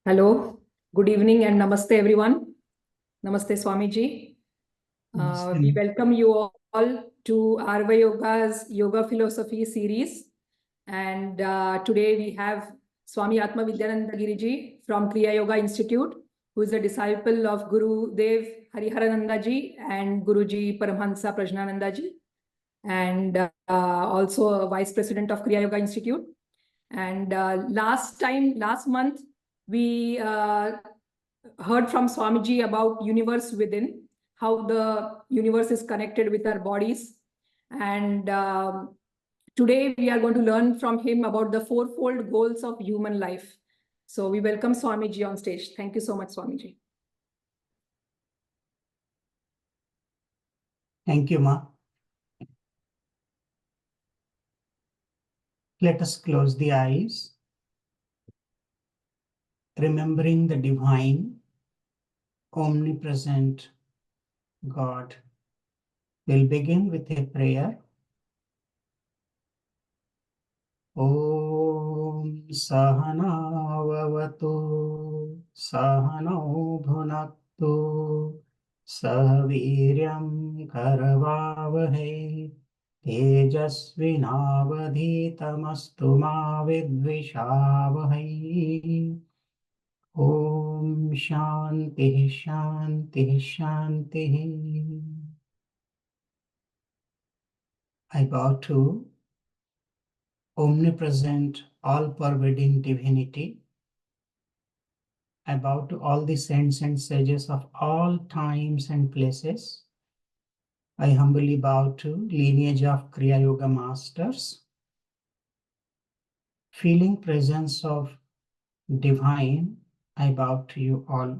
Hello, good evening and namaste everyone. Namaste Swamiji. We welcome you all to Arva Yoga's Yoga Philosophy series. And today we have Swami Atmavidyananda Giriji from Kriya Yoga Institute, who is a disciple of Guru Dev Hariharananda ji and Guruji Paramhansa Prajnananda ji, and also a vice president of Kriya Yoga Institute. And last month, we heard from Swamiji about universe within, how the universe is connected with our bodies. And today we are going to learn from him about the fourfold goals of human life. So we welcome Swamiji on stage. Thank you so much, Swamiji. Thank you, Ma. Let us close the eyes, remembering the divine, omnipresent God. We'll begin with a prayer. Om Sahana Vavatu Sahano Bhunaktu Sahaviryam Karavavahe Tejasvinavadhitamastu ma vidvishavahai. Om Shanti Shanti Shanti. I bow to omnipresent, all-pervading divinity. I bow to all the saints and sages of all times and places. I humbly bow to lineage of Kriya Yoga masters. Feeling presence of divine, I bow to you all.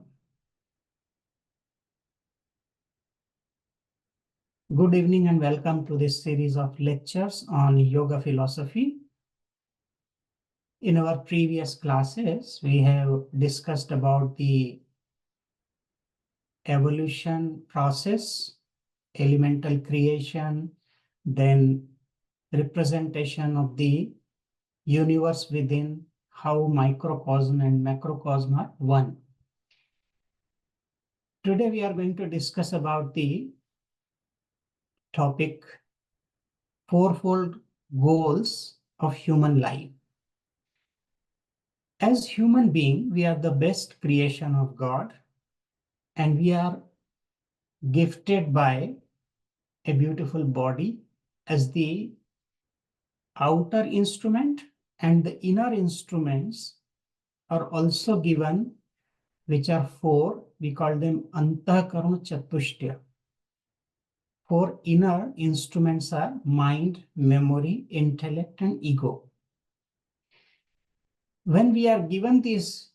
Good evening and welcome to this series of lectures on yoga philosophy. In our previous classes, we have discussed about the evolution process, elemental creation, then representation of the universe within, how microcosm and macrocosm are one. Today we are going to discuss about the topic fourfold goals of human life. As human being, we are the best creation of God, and we are gifted by a beautiful body as the outer instrument, and the inner instruments are also given, which are four. We call them Antakarana Chatushtya. Four inner instruments are mind, memory, intellect, and ego. When we are given these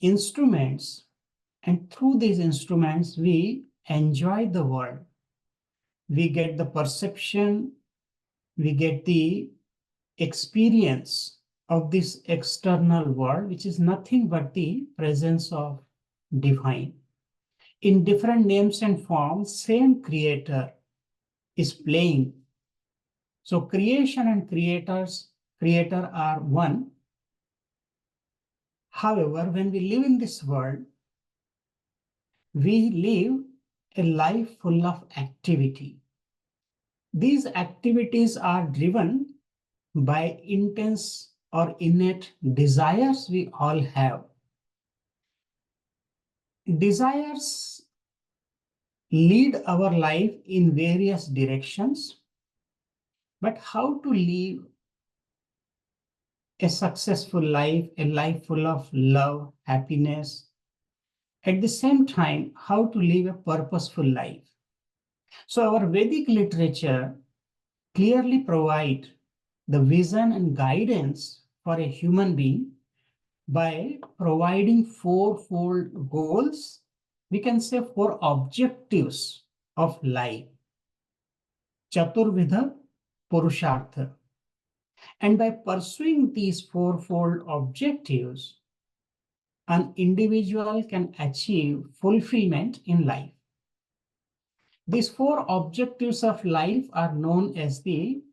instruments, and through these instruments, we enjoy the world. We get the perception, we get the experience of this external world, which is nothing but the presence of divine. In different names and forms, same creator is playing. So creation and creator are one. However, when we live in this world, we live a life full of activity. These activities are driven by intense or innate desires we all have. Desires lead our life in various directions, but how to live a successful life, a life full of love, happiness, at the same time, how to live a purposeful life. So our Vedic literature clearly provide the vision and guidance for a human being by providing fourfold goals. We can say four objectives of life. Chaturvidha Purushartha. And by pursuing these fourfold objectives, an individual can achieve fulfillment in life. These four objectives of life are known as the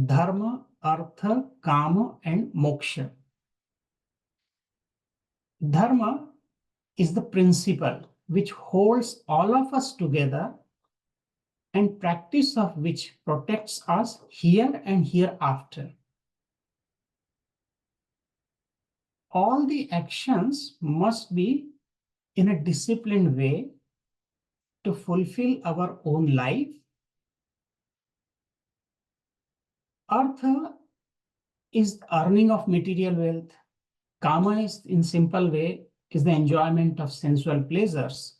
Dharma, Artha, Kama, and Moksha. Dharma is the principle which holds all of us together and practice of which protects us here and hereafter. All the actions must be in a disciplined way to fulfill our own life. Artha is earning of material wealth. Kama is, in simple way, is the enjoyment of sensual pleasures.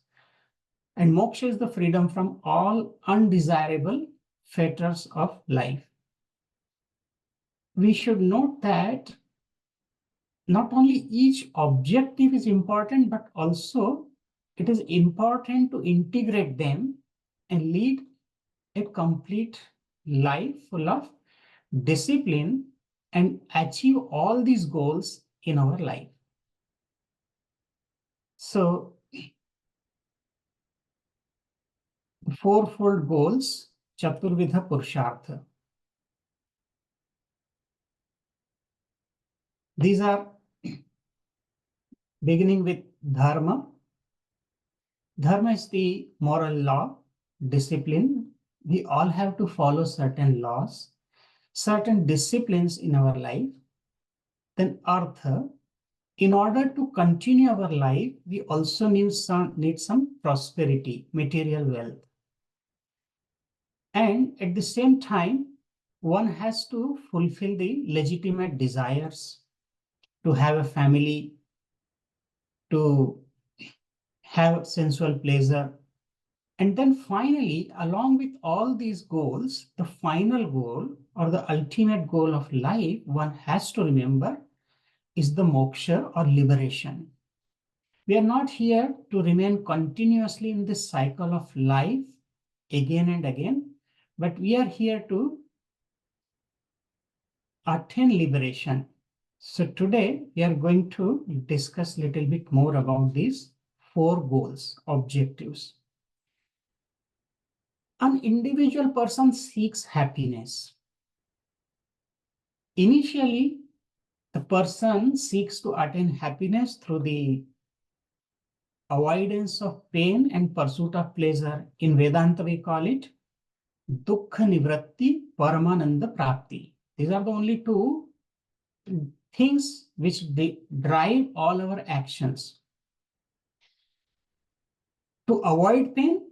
And moksha is the freedom from all undesirable fetters of life. We should note that not only each objective is important, but also it is important to integrate them and lead a complete life full of discipline and achieve all these goals in our life. So, fourfold goals, Chaturvidha Purushartha. These are beginning with Dharma. Dharma is the moral law, discipline. We all have to follow certain laws, certain disciplines in our life. Then Artha. In order to continue our life, we also need some prosperity, material wealth. And at the same time, one has to fulfill the legitimate desires to have a family, to have sensual pleasure. And then finally, along with all these goals, the final goal or the ultimate goal of life, one has to remember, is the moksha or liberation. We are not here to remain continuously in this cycle of life again and again, but we are here to attain liberation. So today we are going to discuss a little bit more about these four goals, objectives. An individual person seeks happiness. Initially, the person seeks to attain happiness through the avoidance of pain and pursuit of pleasure. In Vedanta, we call it Dukkha Nivratti, Paramananda Prapti. These are the only two things which drive all our actions. To avoid pain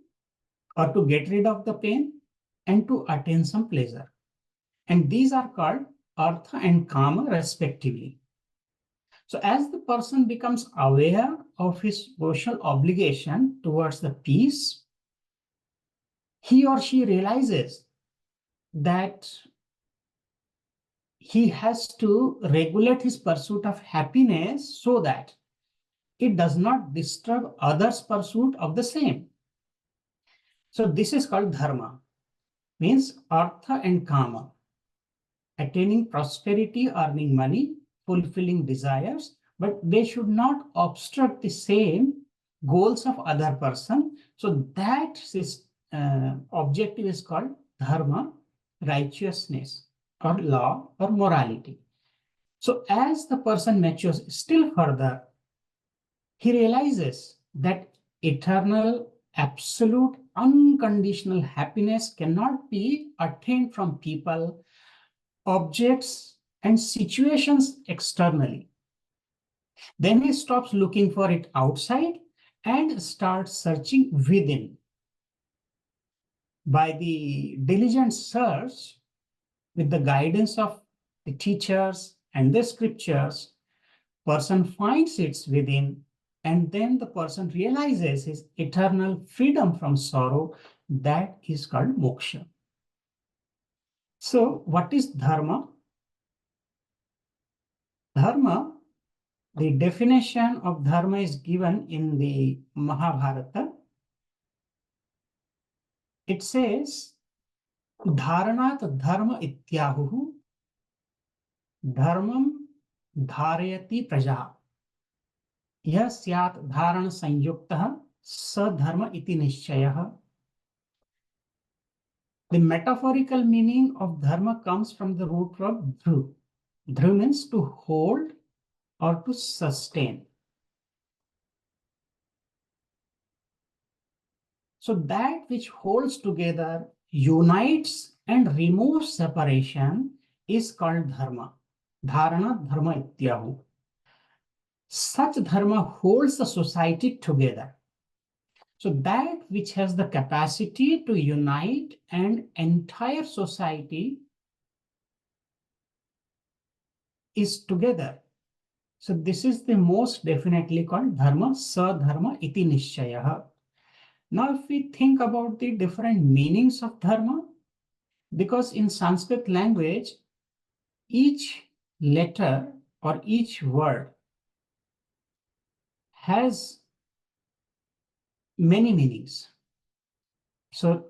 or to get rid of the pain and to attain some pleasure. And these are called Artha and Kama respectively. So as the person becomes aware of his social obligation towards the peace, he or she realizes that he has to regulate his pursuit of happiness so that it does not disturb others' pursuit of the same. So this is called dharma, means artha and kama, attaining prosperity, earning money, fulfilling desires, but they should not obstruct the same goals of other person. So that is, objective is called dharma, righteousness or law or morality. So as the person matures still further, he realizes that eternal, absolute, unconditional happiness cannot be attained from people, objects, and situations externally. Then he stops looking for it outside and starts searching within. By the diligent search, with the guidance of the teachers and the scriptures, person finds it within, and then the person realizes his eternal freedom from sorrow. That is called moksha. So what is dharma? Dharma, the definition of dharma is given in the Mahabharata. It says, Dharanat dharma ityahuhu dharmam dharayati praja. Yah syat dharan sanyuktah sadharma iti nishchayah. The metaphorical meaning of dharma comes from the root of dhru. Dhru means to hold or to sustain. So that which holds together, unites and removes separation is called dharma. Dharana dharma ityahu. Such dharma holds the society together. So that which has the capacity to unite an entire society is together. So this is the most definitely called dharma, sadharma iti nishchayah. Now if we think about the different meanings of dharma, because in Sanskrit language, each letter or each word has many meanings. So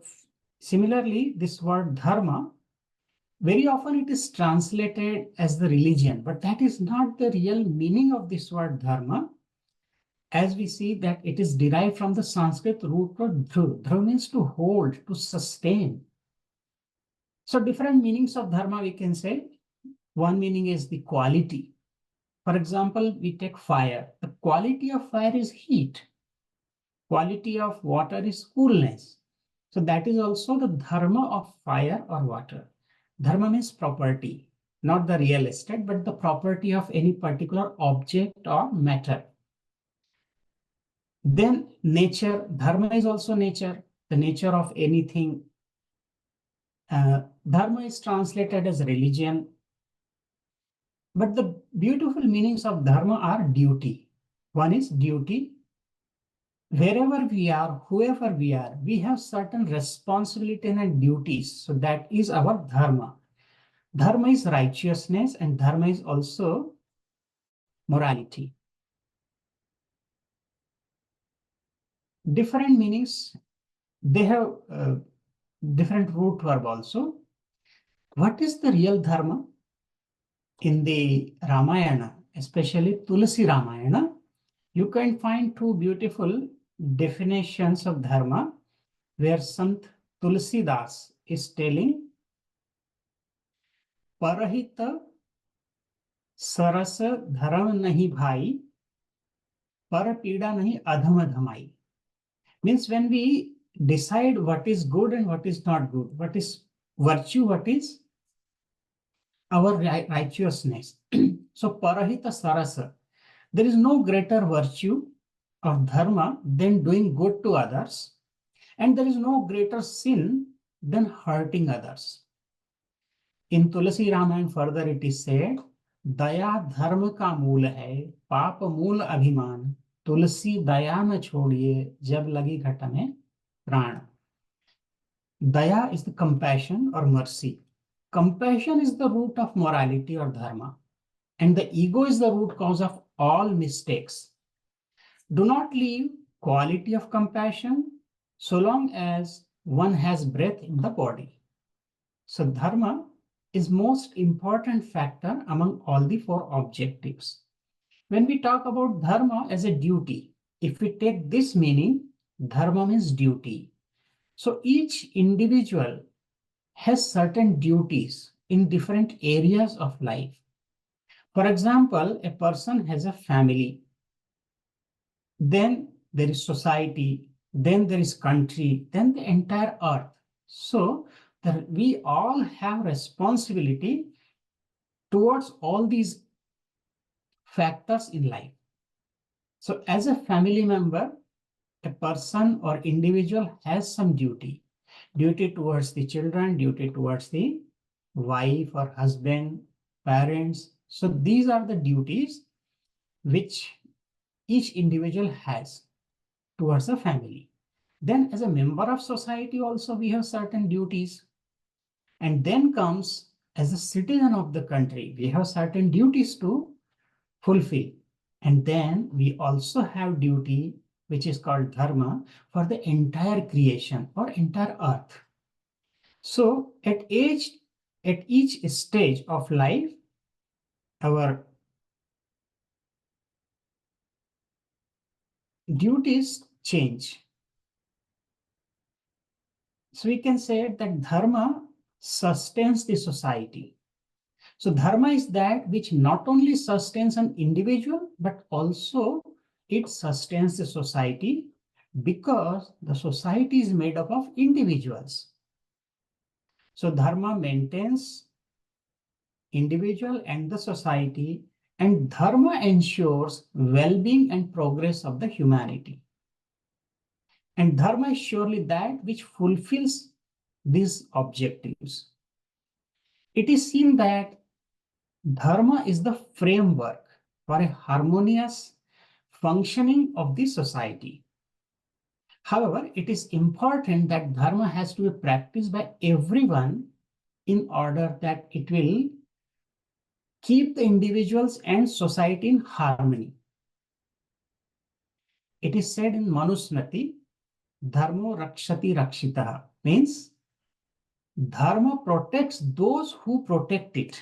similarly, this word dharma, very often it is translated as the religion, but that is not the real meaning of this word dharma. As we see that it is derived from the Sanskrit root word dhru. Dhru means to hold, to sustain. So different meanings of dharma we can say. One meaning is the quality. For example, we take fire. The quality of fire is heat. Quality of water is coolness. So that is also the dharma of fire or water. Dharma means property, not the real estate, but the property of any particular object or matter. Then nature, dharma is also nature, the nature of anything. Dharma is translated as religion. But the beautiful meanings of dharma are duty. One is duty. Wherever we are, whoever we are, we have certain responsibility and duties. So that is our dharma. Dharma is righteousness and dharma is also morality. Different meanings, they have different root verb also. What is the real dharma? In the Ramayana, especially Tulsi Ramayana, you can find two beautiful definitions of dharma where Sant Tulsidas is telling Parahita sarasa dharam nahi bhai, parapida nahi adham dhamai. Means when we decide what is good and what is not good, what is virtue, what is our righteousness. So parahita sarasa, there is no greater virtue of dharma than doing good to others, and there is no greater sin than hurting others. In Tulsi Ramayana further it is said, दया धर्म का मूल है, पाप मूल अभिमान, तुलसी दया न छोड़िए, जब लगी घट में प्राण. Daya is the compassion or mercy. Compassion is the root of morality or dharma, and the ego is the root cause of all mistakes. Do not leave quality of compassion so long as one has breath in the body. So dharma is most important factor among all the four objectives. When we talk about dharma as a duty, if we take this meaning, dharma means duty. So each individual has certain duties in different areas of life. For example, a person has a family, then there is society, then there is country, then the entire earth. So we all have responsibility towards all these factors in life. So as a family member, a person or individual has some duty. Duty towards the children, duty towards the wife or husband, parents. So these are the duties which each individual has towards a family. Then as a member of society also we have certain duties. And then comes as a citizen of the country, we have certain duties to fulfill. And then we also have duty which is called dharma for the entire creation or entire earth. So at each stage of life, our duties change. So we can say that dharma sustains the society. So dharma is that which not only sustains an individual, but also it sustains the society. because the society is made up of individuals. So dharma maintains individual and the society, and dharma ensures well-being and progress of the humanity. And dharma is surely that which fulfills these objectives. It is seen that dharma is the framework for a harmonious functioning of the society. However, it is important that dharma has to be practiced by everyone in order that it will keep the individuals and society in harmony. It is said in Manusmriti, dharmo rakshati rakshitaha, means dharma protects those who protect it.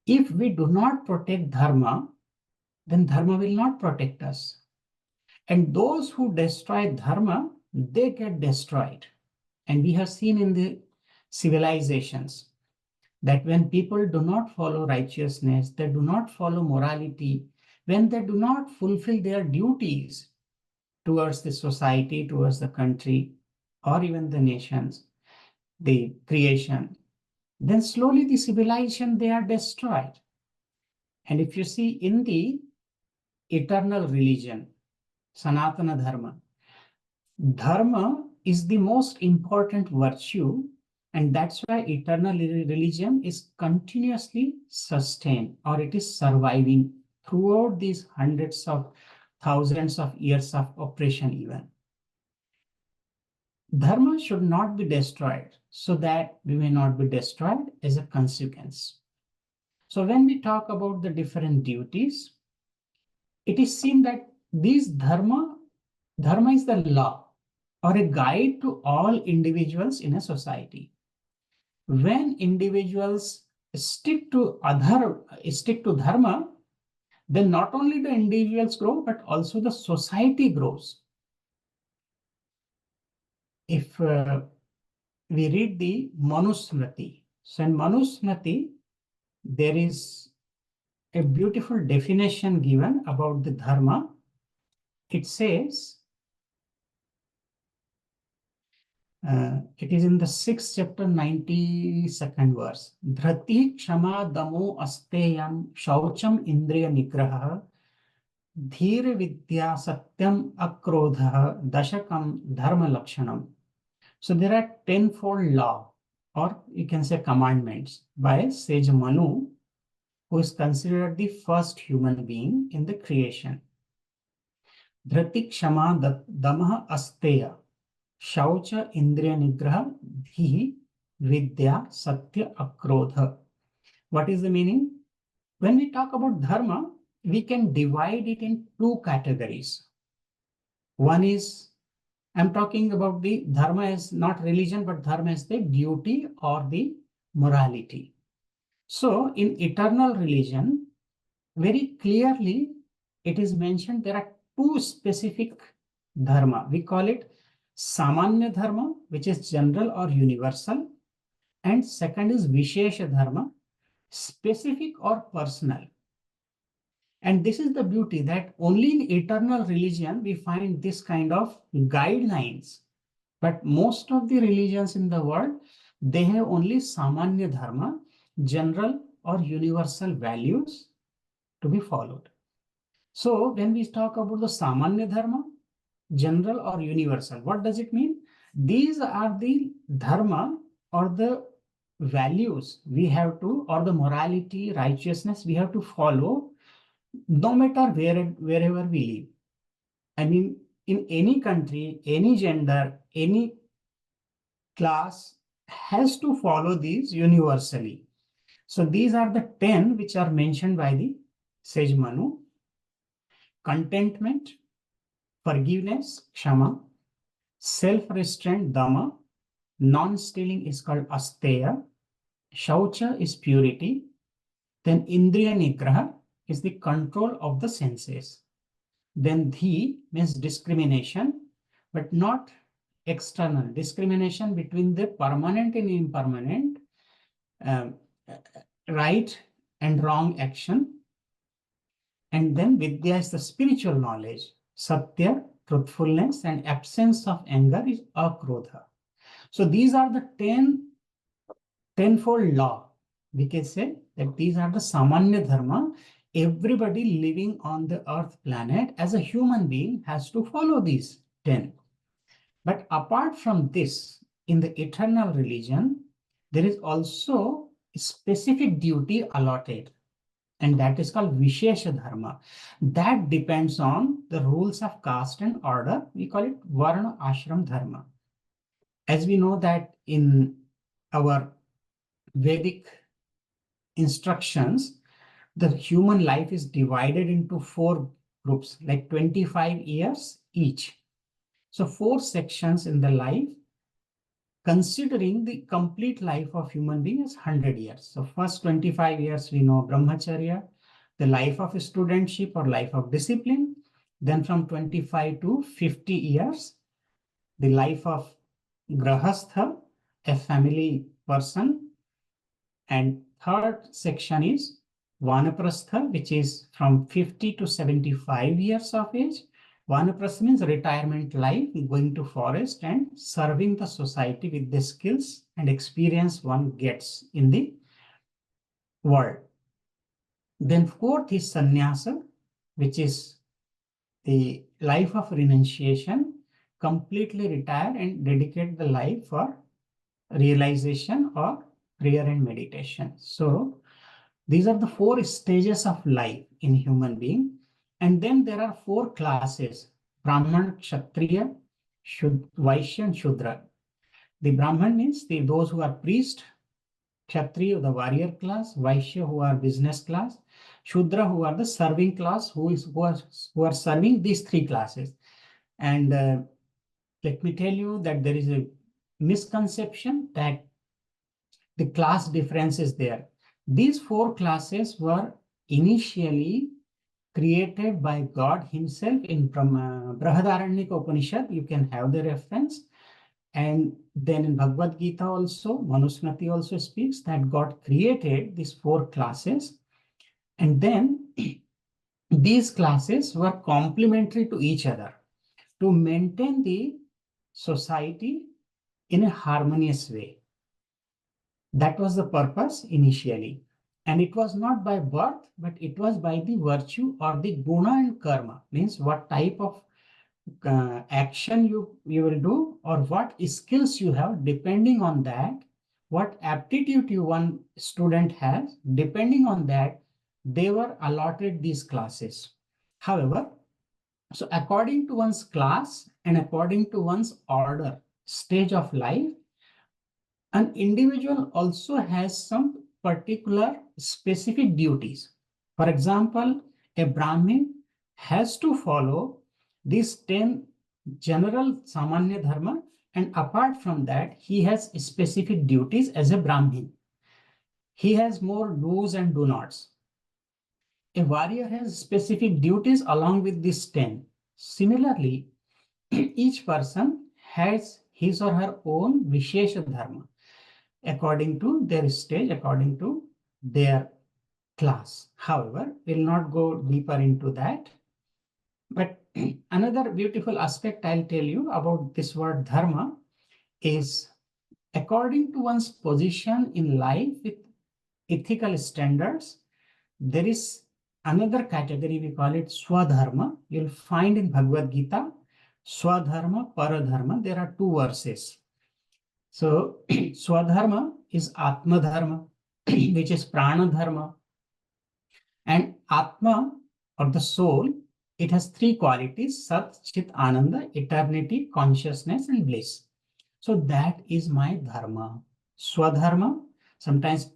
If we do not protect dharma, then dharma will not protect us. And those who destroy dharma, they get destroyed. And we have seen in the civilizations that when people do not follow righteousness, they do not follow morality, when they do not fulfill their duties towards the society, towards the country, or even the nations, the creation, then slowly the civilization, they are destroyed. And if you see in the eternal religion, Sanatana Dharma, dharma is the most important virtue, and that's why eternal religion is continuously sustained, or it is surviving throughout these hundreds of thousands of years of oppression even. Dharma should not be destroyed so that we may not be destroyed as a consequence. So when we talk about the different duties, it is seen that these dharma is the law or a guide to all individuals in a society. When individuals stick to dharma, then not only the individuals grow, but also the society grows. If we read the Manusmriti, so in Manusmriti, there is a beautiful definition given about the dharma. It says, it is in the 6th chapter, 92nd verse. Dhrati kshama damo asteyam shaucham indriya nigraha dhir vidya satyam akrodha dashakam dharma lakshanam. So there are tenfold law, or you can say commandments, by sage Manu, who is considered the first human being in the creation. Dhrati kshama damaha asteya shaucha indriya nigraha dhihi vidya satya akrodha. What is the meaning? When we talk about dharma, we can divide it in two categories. One is, I'm talking about the dharma as not religion, but dharma as the duty or the morality. So in eternal religion, very clearly it is mentioned there are two specific dharma. We call it Samanya Dharma, which is general or universal, and second is Vishesha Dharma, specific or personal. And this is the beauty that only in eternal religion we find this kind of guidelines. But most of the religions in the world, they have only Samanya Dharma, general or universal values to be followed. So when we talk about the Samanya Dharma, general or universal, what does it mean? These are the dharma or the values we have to, or the morality, righteousness we have to follow no matter wherever we live. I mean, in any country, any gender, any class has to follow these universally. So these are the 10 which are mentioned by the sage Manu. Contentment, forgiveness, kshama, self-restraint, dhamma, non-stealing is called asteya, shaucha is purity, then indriya nigraha is the control of the senses. Then dhi means discrimination, but not external, discrimination between the permanent and impermanent, right and wrong action. And then vidya is the spiritual knowledge, satya, truthfulness, and absence of anger is akrodha. So these are the tenfold law. We can say that these are the samanya dharma. Everybody living on the earth planet as a human being has to follow these 10. But apart from this, in the eternal religion, there is also a specific duty allotted, and that is called Vishesha Dharma. That depends on the rules of caste and order. We call it Varna Ashram Dharma. As we know that in our Vedic instructions, the human life is divided into 4 groups, like 25 years each. So 4 sections in the life, considering the complete life of human being is 100 years. So first 25 years, we know Brahmacharya, the life of studentship or life of discipline. Then from 25 to 50 years, the life of Grahastha, a family person. And third section is Vanaprastha, which is from 50 to 75 years of age. Vanaprastha means retirement life, going to forest and serving the society with the skills and experience one gets in the world. Then fourth is Sannyasa, which is the life of renunciation, completely retire and dedicate the life for realization or prayer and meditation. So these are the 4 stages of life in human being. And then there are 4 classes: Brahman, Kshatriya, Vaishya, and Shudra. The Brahman means those who are priest, Kshatriya, the warrior class, Vaishya, who are business class, Shudra, who are the serving class, who are serving these 3 classes. And let me tell you that there is a misconception that the class difference is there. These 4 classes were initially created by God himself in Brihadaranyaka Upanishad. You can have the reference. And then in Bhagavad Gita also, Manusmriti also speaks that God created these 4 classes. And then these classes were complementary to each other to maintain the society in a harmonious way. That was the purpose initially. And it was not by birth, but it was by the virtue or the guna and karma, means what type of action you will do or what skills you have. Depending on that, what aptitude one student has, depending on that, they were allotted these classes. However, so according to one's class and according to one's order, stage of life, an individual also has some particular specific duties. For example, a Brahmin has to follow these 10 general Samanya Dharma, and apart from that, he has specific duties as a Brahmin. He has more do's and do nots. A warrior has specific duties along with these 10. Similarly, each person has his or her own Vishesha Dharma, according to their stage, according to their class. However, we'll not go deeper into that. But another beautiful aspect I'll tell you about this word dharma is according to one's position in life with ethical standards, there is another category, we call it Swadharma. You'll find in Bhagavad Gita, Swadharma, Paradharma. There are 2 verses. So Swadharma is Atma Dharma, which is Prana Dharma. And Atma, or the soul, it has 3 qualities: Sat, Chit, Ananda, eternity, consciousness, and bliss. So that is my dharma. Swadharma. Sometimes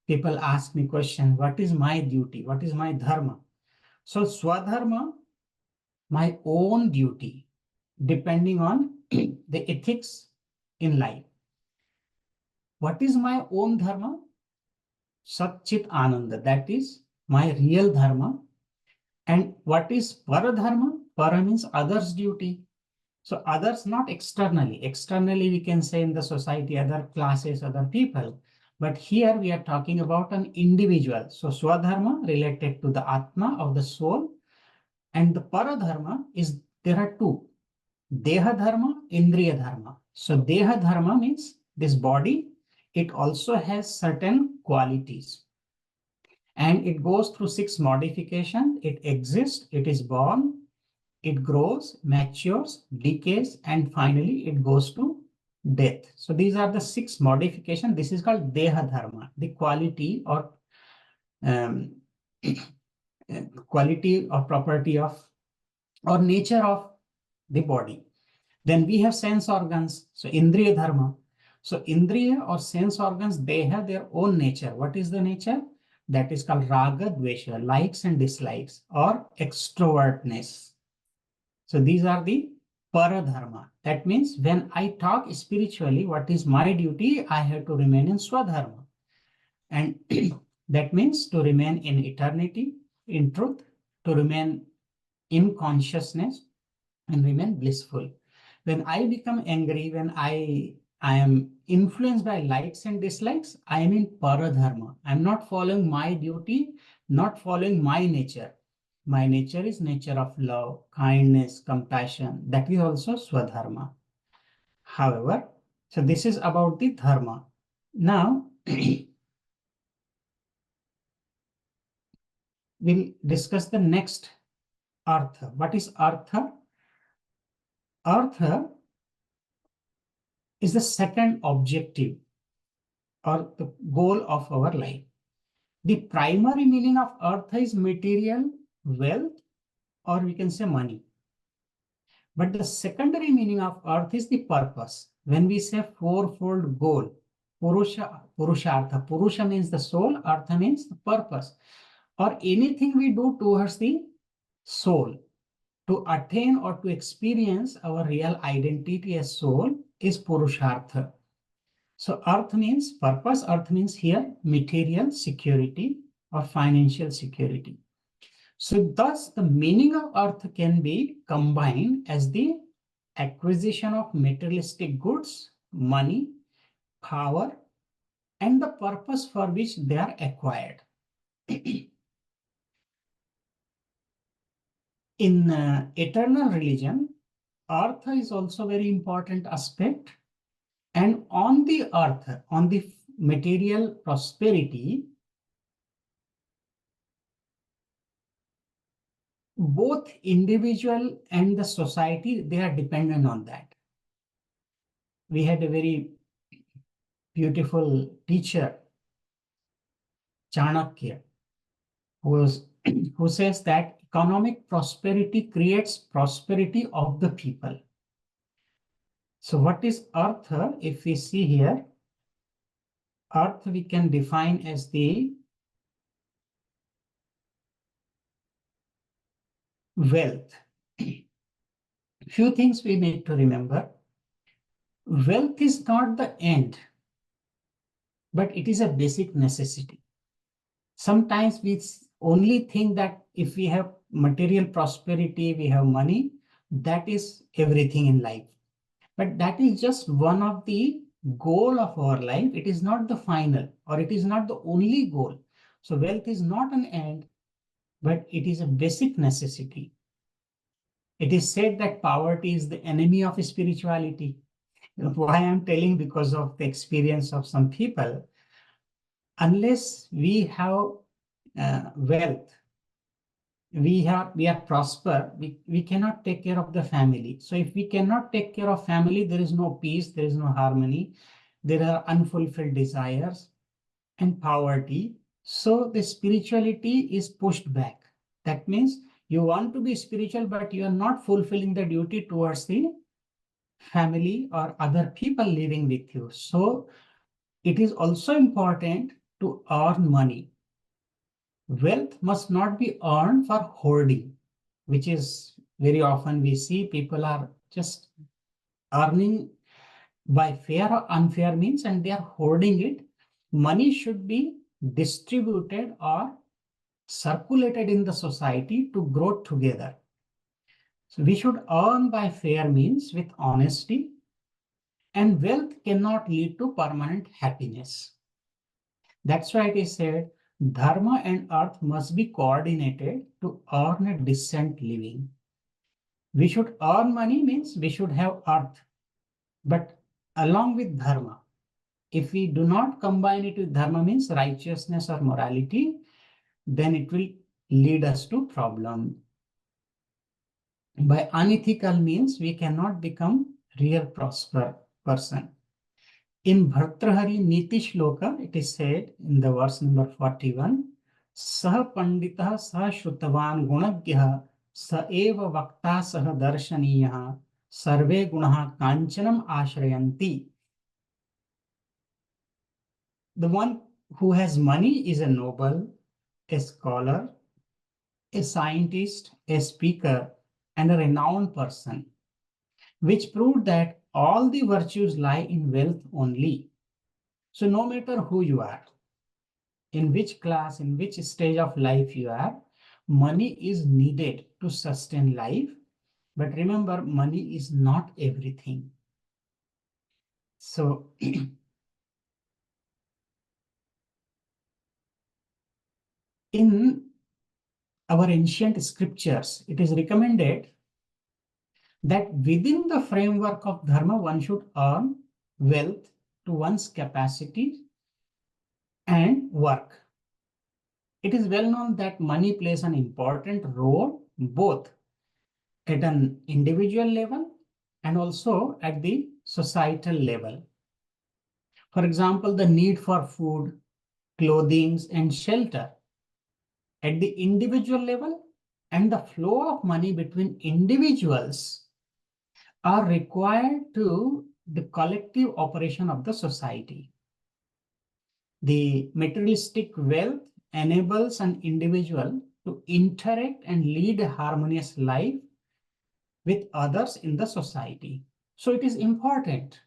people ask me question, what is my duty? What is my dharma? So Swadharma, my own duty, depending on the ethics in life. What is my own dharma? Sat, Chit, Ananda. That is my real dharma. And what is paradharma? Para means others' duty. So others, not externally. Externally, we can say in the society, other classes, other people. But here we are talking about an individual. So Swadharma related to the Atma of the soul. And the Paradharma is, there are 2. Deha dharma, Indriya dharma. So Deha dharma means this body, it also has certain qualities. And it goes through 6 modifications. It exists, it is born, it grows, matures, decays, and finally it goes to death. So these are the 6 modifications. This is called Deha dharma, the quality or um, quality or property of or nature of the body. Then we have sense organs. So Indriya dharma. So Indriya or sense organs, they have their own nature. What is the nature? That is called raga, dvesha, likes and dislikes, or extrovertness. So these are the paradharma. That means when I talk spiritually, what is my duty? I have to remain in swadharma. And that means to remain in eternity, in truth, to remain in consciousness, and remain blissful. When I become angry, when I am influenced by likes and dislikes, I am in paradharma. I'm not following my duty, not following my nature. My nature is nature of love, kindness, compassion. That is also swadharma. However, so this is about the dharma. Now, we'll discuss the next artha. What is artha? Artha is the second objective or the goal of our life. The primary meaning of artha is material, wealth, or we can say money. But the secondary meaning of artha is the purpose. When we say fourfold goal, purushartha, purusha means the soul, artha means the purpose, or anything we do towards the soul to attain or to experience our real identity as soul is purushartha. So artha means purpose, artha means here material security or financial security. So thus the meaning of artha can be combined as the acquisition of materialistic goods, money, power, and the purpose for which they are acquired. In eternal religion, artha is also very important aspect. And on the earth, on the material prosperity, both individual and the society, they are dependent on that. We had a very beautiful teacher, Chanakya, who says that economic prosperity creates prosperity of the people. So what is artha? If we see here, artha we can define as the wealth. Few things we need to remember. Wealth is not the end, but it is a basic necessity. Sometimes we only think that if we have material prosperity, we have money, that is everything in life. But that is just one of the goal of our life. It is not the final, or it is not the only goal. So wealth is not an end, but it is a basic necessity. It is said that poverty is the enemy of spirituality. Why I'm telling? Because of the experience of some people. Unless we have wealth, we are prosper, we cannot take care of the family. So if we cannot take care of family, there is no peace, there is no harmony, there are unfulfilled desires and poverty. So the spirituality is pushed back. That means you want to be spiritual, but you are not fulfilling the duty towards the family or other people living with you. So it is also important to earn money. Wealth must not be earned for hoarding, which is very often we see people are just earning by fair or unfair means and they are hoarding it. Money should be distributed or circulated in the society to grow together. So we should earn by fair means with honesty, and wealth cannot lead to permanent happiness. That's why it is said dharma and earth must be coordinated to earn a decent living. We should earn money means we should have earth, but along with dharma. If we do not combine it with dharma means righteousness or morality, then it will lead us to problem. By unethical means, we cannot become real prosper person. In Bhartrahari Niti Shloka, it is said in the verse number 41, Sah Panditah Sah Shrutavan Gunagyah Sa Eva Vakta Sah Darshaniyah Sarve Gunaha Kanchanam Ashrayanti. The one who has money is a noble, a scholar, a scientist, a speaker, and a renowned person, which proved that all the virtues lie in wealth only. So no matter who you are, in which class, in which stage of life you are, money is needed to sustain life. But remember, money is not everything. So in our ancient scriptures, it is recommended that within the framework of dharma, one should earn wealth to one's capacity and work. It is well known that money plays an important role both at an individual level and also at the societal level. For example, the need for food, clothing, and shelter at the individual level and the flow of money between individuals are required to the collective operation of the society. The materialistic wealth enables an individual to interact and lead a harmonious life with others in the society. So it is important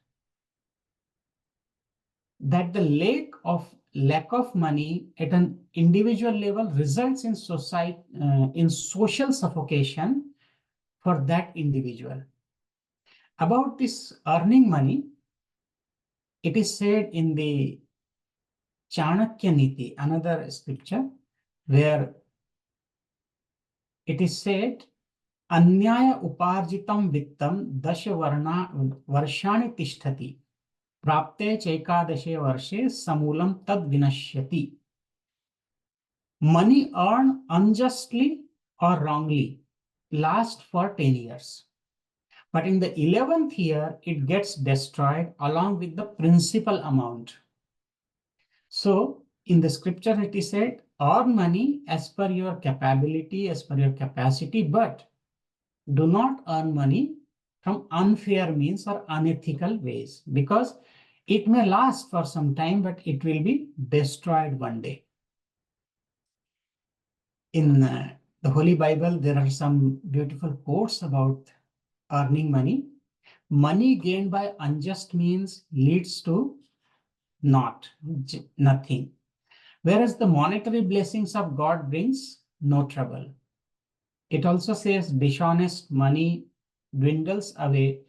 that the lack of money at an individual level results in society in social suffocation for that individual. About this earning money, it is said in the Chanakya Niti, another scripture, where it is said, Anyaya uparjitam vittam dasha varshani tishtati prapte chekadashe varshe samulam tad vinashyati. Money earned unjustly or wrongly lasts for 10 years. But in the 11th year, it gets destroyed along with the principal amount. So in the scripture, it is said, earn money as per your capability, as per your capacity, but do not earn money from unfair means or unethical ways, because it may last for some time, but it will be destroyed one day. In the Holy Bible, there are some beautiful quotes about earning money. Money gained by unjust means leads to nothing. Whereas the monetary blessings of God brings no trouble. It also says dishonest money dwindles away,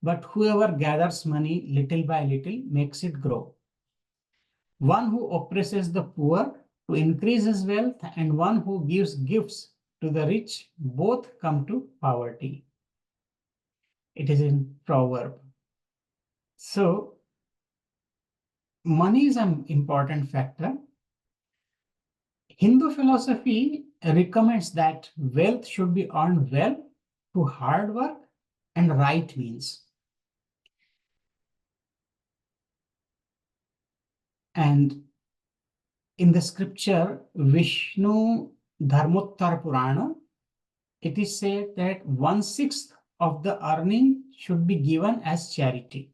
but whoever gathers money little by little makes it grow. One who oppresses the poor to increase his wealth and one who gives gifts to the rich both come to poverty. It is in proverb. So money is an important factor. Hindu philosophy recommends that wealth should be earned well through hard work and right means. And in the scripture, Vishnu Dharmottar Purana, it is said that 1/6 of the earning should be given as charity.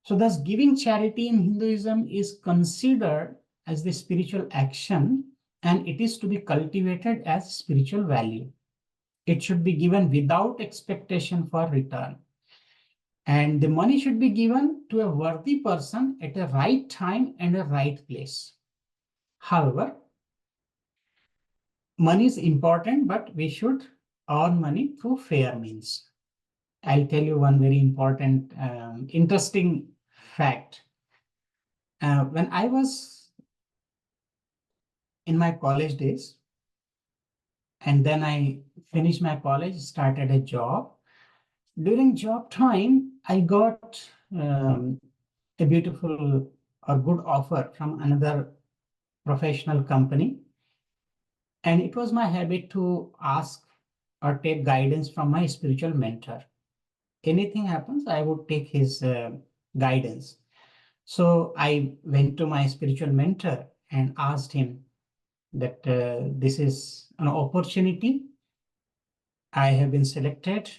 So thus giving charity in Hinduism is considered as the spiritual action, and it is to be cultivated as spiritual value. It should be given without expectation for return. And the money should be given to a worthy person at a right time and a right place. However, money is important, but we should earn money through fair means. I'll tell you one very important, interesting fact. When I was in my college days, And then I finished my college, started a job. During job time, I got a beautiful or good offer from another professional company. And it was my habit to ask or take guidance from my spiritual mentor. Anything happens, I would take his guidance. So I went to my spiritual mentor and asked him that this is an opportunity. I have been selected.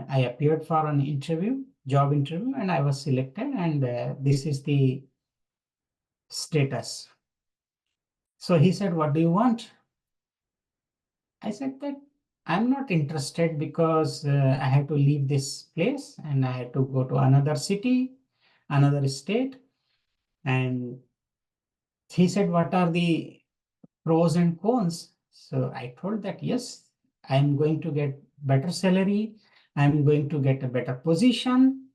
I appeared for an interview, job interview, and I was selected. And this is the status. So he said, "What do you want?" I said that I'm not interested because I have to leave this place and I had to go to another city, another state. And he said, "What are the pros and cons?" So I told that, yes, I'm going to get better salary. I'm going to get a better position.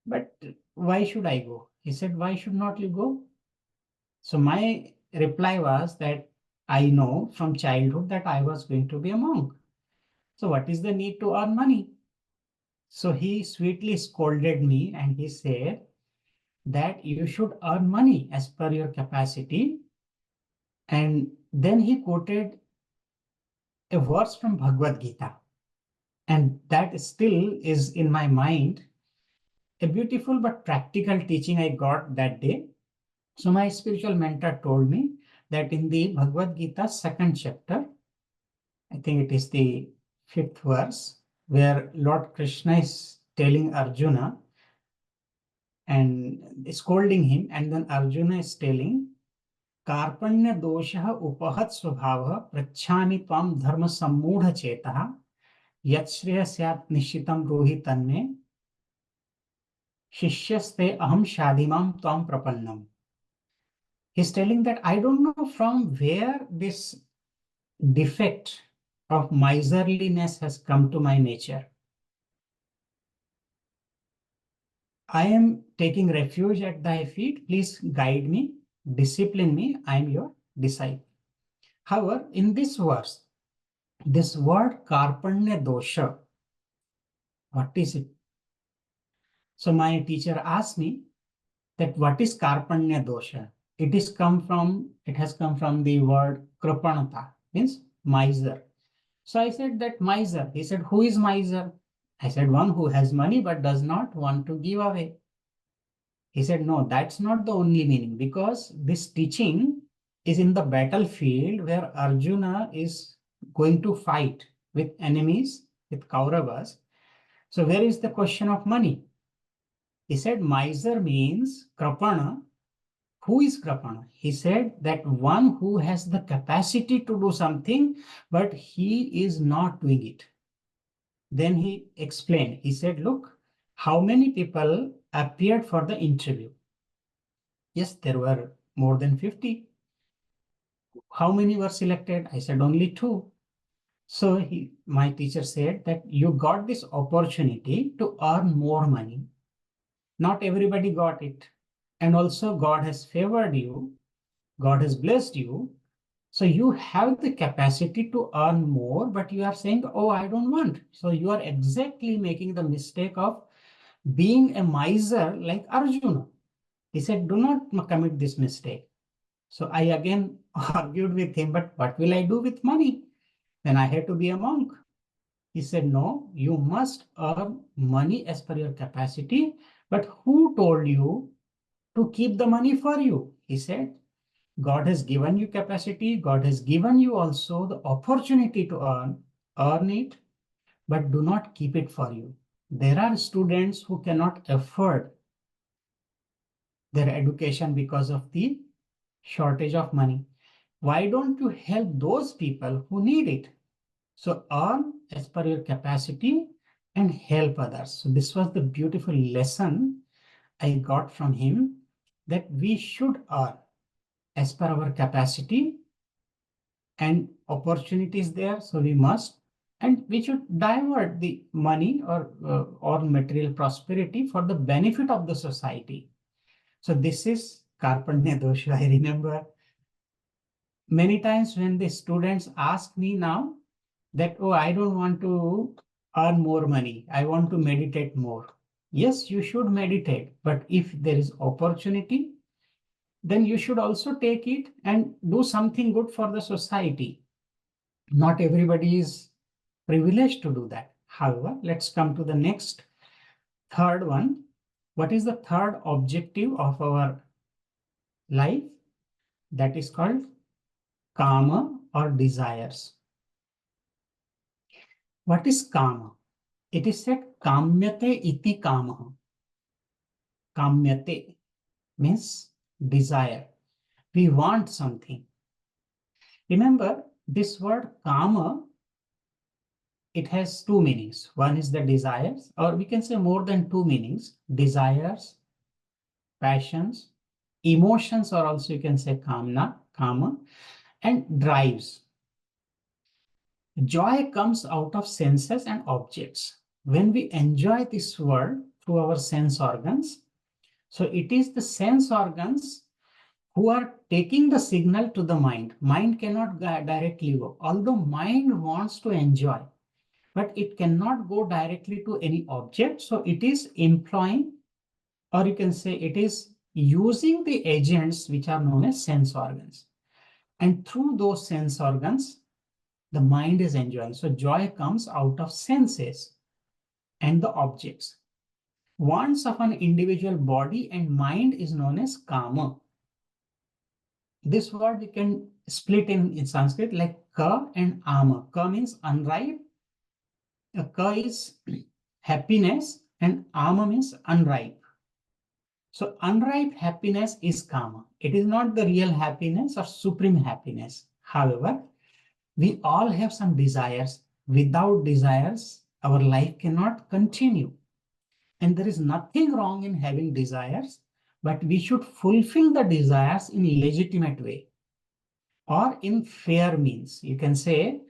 But why should I go? He said, "Why should not you go?" So my reply was that I know from childhood that I was going to be a monk. So what is the need to earn money? So he sweetly scolded me and he said that you should earn money as per your capacity. And then he quoted a verse from Bhagavad Gita. And that still is in my mind, a beautiful but practical teaching I got that day. So my spiritual mentor told me that in the Bhagavad Gita second chapter, I think it is the fifth verse, where Lord Krishna is telling Arjuna and scolding him, and then Arjuna is telling, Karpanya dosha upahat swabhava prachami tvam dharma sammudha chetaha yatshreya syat nishitam rohi tanme shishyaste aham shadimam tvam prapannam. He's telling that I don't know from where this defect of miserliness has come to my nature. I am taking refuge at thy feet. Please guide me, discipline me. I am your disciple. However, in this verse, this word karpanya dosha, what is it? So my teacher asked me that what is karpanya dosha? It has come from the word kripanata, means miser. So I said that miser. He said, who is miser? I said, one who has money but does not want to give away. He said, no, that's not the only meaning, because this teaching is in the battlefield where Arjuna is going to fight with enemies, with Kauravas. So where is the question of money? He said, miser means krapana. Who is krapana? He said that one who has the capacity to do something, but he is not doing it. Then he explained, he said, look, how many people appeared for the interview? Yes, there were more than 50. How many were selected? I said only 2. So my teacher said that you got this opportunity to earn more money. Not everybody got it. And also God has favored you. God has blessed you. So you have the capacity to earn more, but you are saying, oh, I don't want. So you are exactly making the mistake of being a miser like Arjuna. He said, do not commit this mistake. So I again argued with him, but what will I do with money? Then I had to be a monk. He said, no, you must earn money as per your capacity. But who told you to keep the money for you? He said, God has given you capacity. God has given you also the opportunity to earn it, but do not keep it for you. There are students who cannot afford their education because of the shortage of money. Why don't you help those people who need it? So earn as per your capacity and help others. So this was the beautiful lesson I got from him, that we should earn as per our capacity, and opportunities there, so we must, and we should divert the money or material prosperity for the benefit of the society. So this is karpanya dosha. I remember many times when the students ask me now that, oh, I don't want to earn more money, I want to meditate more. Yes, you should meditate, but if there is opportunity, then you should also take it and do something good for the society. Not everybody is privileged to do that. However, let's come to the next, third one. What is the third objective of our life? That is called kama or desires. What is kama? It is said kamyate iti kama. Kamyate means desire. We want something. Remember, this word kama, it has two meanings. One is the desires, or we can say more than two meanings. Desires, passions, emotions, or also you can say kama, and drives. Joy comes out of senses and objects. When we enjoy this world through our sense organs, so it is the sense organs who are taking the signal to the mind. Mind cannot directly go. Although mind wants to enjoy, but it cannot go directly to any object. So it is employing, or you can say it is using the agents which are known as sense organs. And through those sense organs, the mind is enjoying. So joy comes out of senses and the objects. Wants of an individual body and mind is known as kama. This word we can split in Sanskrit like ka and ama. Ka means unripe. Ka is happiness and ama means unripe. So unripe happiness is kama. It is not the real happiness or supreme happiness. However, we all have some desires. Without desires, our life cannot continue. And there is nothing wrong in having desires, but we should fulfill the desires in a legitimate way or in fair means. You can say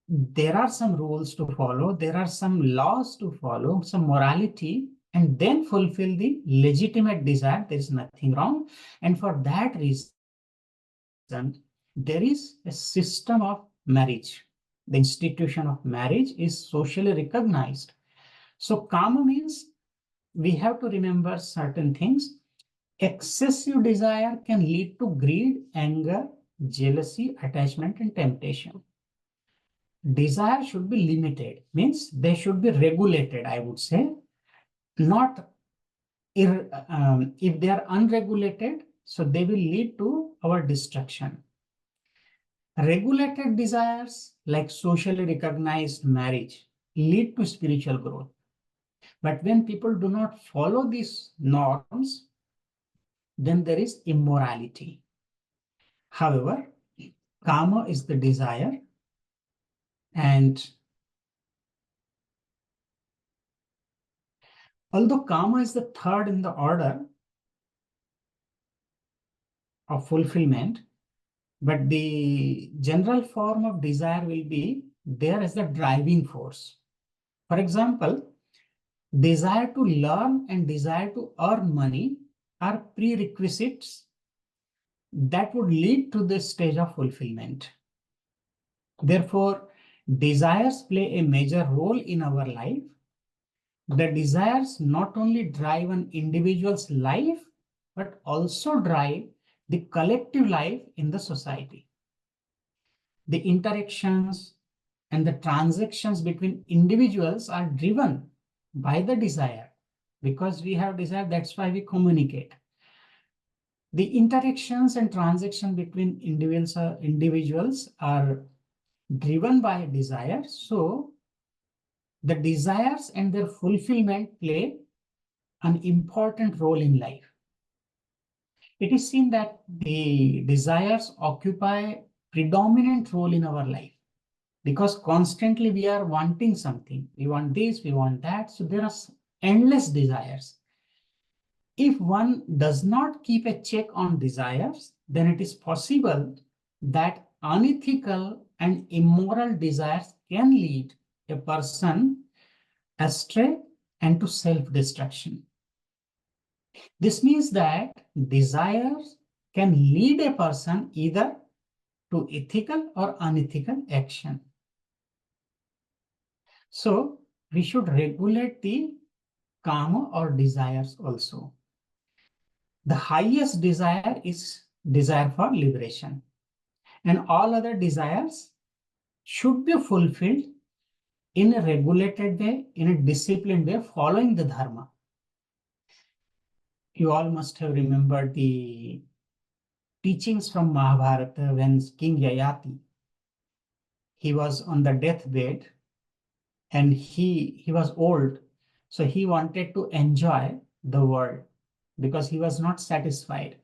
there are some rules to follow, there are some laws to follow, some morality, and then fulfill the legitimate desire. There is nothing wrong. And for that reason, there is a system of marriage. The institution of marriage is socially recognized. So kama means we have to remember certain things. Excessive desire can lead to greed, anger, jealousy, attachment, and temptation. Desire should be limited, means they should be regulated, I would say. Not if they are unregulated, so they will lead to our destruction. Regulated desires, like socially recognized marriage, lead to spiritual growth. But when people do not follow these norms, then there is immorality. However, kama is the desire, and although kama is the third in the order of fulfillment, but the general form of desire will be there as the driving force. For example, desire to learn and desire to earn money are prerequisites that would lead to this stage of fulfillment. Therefore, desires play a major role in our life. The desires not only drive an individual's life, but also drive the collective life in the society. The interactions and the transactions between individuals are driven by the desire. Because we have desire, that's why we communicate. The interactions and transactions between individuals are driven by desire. So the desires and their fulfillment play an important role in life. It is seen that the desires occupy predominant role in our life because constantly we are wanting something. We want this, we want that. So there are endless desires. If one does not keep a check on desires, then it is possible that unethical and immoral desires can lead a person astray and to self-destruction. This means that desires can lead a person either to ethical or unethical action. So we should regulate the kama or desires also. The highest desire is desire for liberation, and all other desires should be fulfilled in a regulated way, in a disciplined way, following the dharma. You all must have remembered the teachings from Mahabharata when King Yayati, he was on the deathbed and he was old. So he wanted to enjoy the world because he was not satisfied.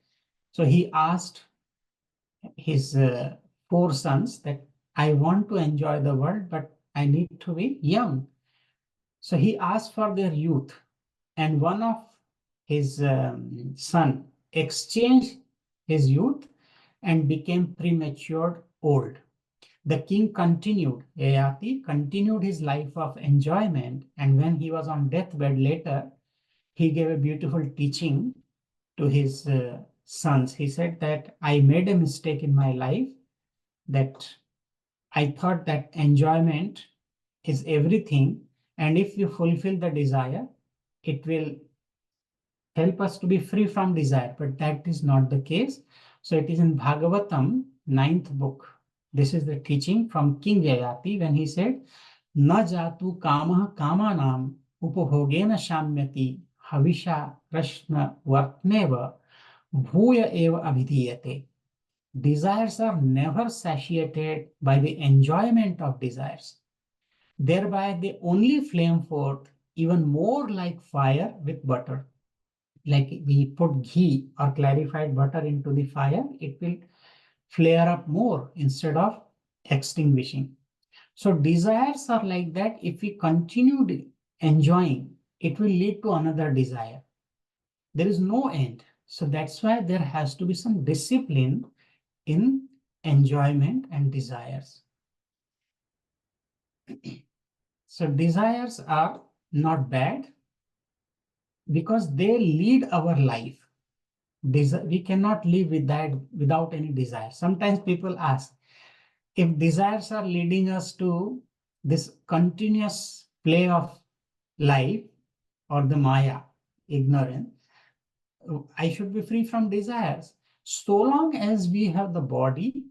So he asked his 4 sons that I want to enjoy the world, but I need to be young. So he asked for their youth, and one of his son exchanged his youth and became premature old. The king continued, Yayati continued his life of enjoyment, and when he was on deathbed later, he gave a beautiful teaching to his sons. He said that I made a mistake in my life, that I thought that enjoyment is everything, and if you fulfill the desire, it will help us to be free from desire, but that is not the case. So it is in Bhagavatam, 9th book. This is the teaching from King Yayati when he said, Na jatu kamah kamanam upabhogena shamyati havisha prashna vartneva bhuya eva abhidhiyate. Desires are never satiated by the enjoyment of desires. Thereby they only flame forth even more like fire with butter. Like we put ghee or clarified butter into the fire, it will flare up more instead of extinguishing. So desires are like that. If we continue enjoying, it will lead to another desire. There is no end. So that's why there has to be some discipline in enjoyment and desires. So desires are not bad because they lead our life. We cannot live without any desire. Sometimes people ask, if desires are leading us to this continuous play of life or the Maya, ignorance, I should be free from desires. So long as we have the body,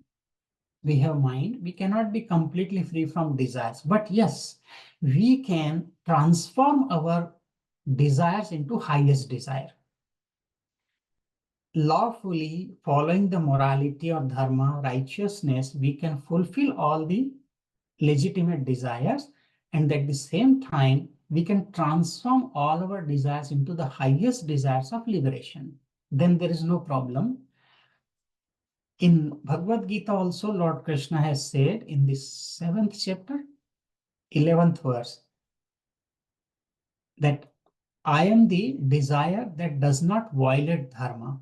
we have mind, we cannot be completely free from desires. But yes, we can transform our desires into highest desire. Lawfully following the morality or dharma, righteousness, we can fulfill all the legitimate desires, and at the same time, we can transform all our desires into the highest desires of liberation. Then there is no problem. In Bhagavad Gita also, Lord Krishna has said in the 7th chapter, 11th verse, that I am the desire that does not violate dharma.